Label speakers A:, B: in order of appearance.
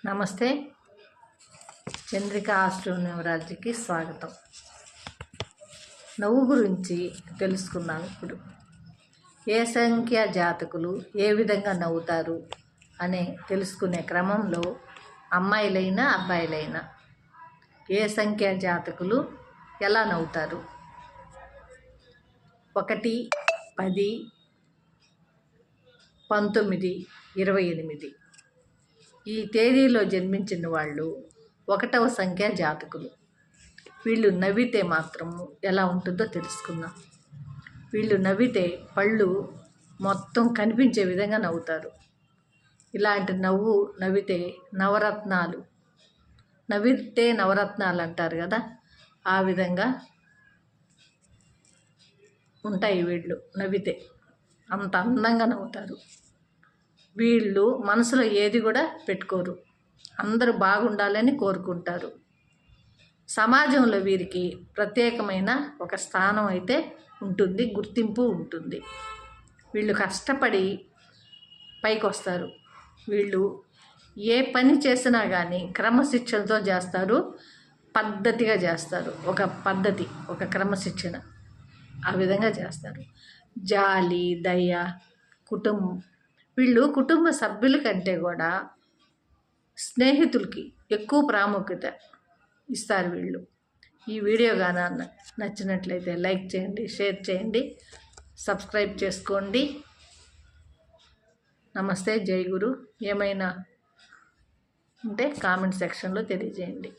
A: నమస్తే. చంద్రిక ఆస్ట్రోన్యూమరాలజీకి స్వాగతం. నవ్వు గురించి తెలుసుకుందాం. ఇప్పుడు ఏ సంఖ్య జాతకులు ఏ విధంగా నవ్వుతారు అనే తెలుసుకునే క్రమంలో అమ్మాయిలైనా అబ్బాయిలైనా ఏ సంఖ్య జాతకులు ఎలా నవ్వుతారు, 1, 10, 19, 28 ఈ తేదీలో జన్మించిన వాళ్ళు 1వ సంఖ్య జాతకులు. వీళ్ళు నవ్వితే మాత్రము ఎలా ఉంటుందో తెలుసుకుందాం. వీళ్ళు నవ్వితే పళ్ళు మొత్తం కనిపించే విధంగా నవ్వుతారు. ఇలాంటి నవ్వితే నవరత్నాలు, నవ్వితే నవరత్నాలు అంటారు కదా, ఆ విధంగా ఉంటాయి. వీళ్ళు నవ్వితే అంత అందంగా నవ్వుతారు. వీళ్ళు మనసులో ఏది కూడా పెట్టుకోరు, అందరూ బాగుండాలని కోరుకుంటారు. సమాజంలో వీరికి ప్రత్యేకమైన ఒక స్థానం అయితే ఉంటుంది, గుర్తింపు ఉంటుంది. వీళ్ళు కష్టపడి పైకి వస్తారు. వీళ్ళు ఏ పని చేసినా కానీ క్రమశిక్షణతో చేస్తారు, పద్ధతిగా చేస్తారు. ఒక పద్ధతి, ఒక క్రమశిక్షణ, ఆ విధంగా చేస్తారు. జాలి, దయ, కుటుంబం. వీళ్ళు కుటుంబ సభ్యుల కంటే కూడా స్నేహితులకి ఎక్కువ ప్రాముఖ్యత ఇస్తారు. వీళ్ళు ఈ వీడియో కానీ నచ్చినట్లయితే లైక్ చేయండి, షేర్ చేయండి, సబ్స్క్రైబ్ చేసుకోండి. నమస్తే, జై గురు. ఏమైనా ఉంటే కామెంట్ సెక్షన్లో తెలియజేయండి.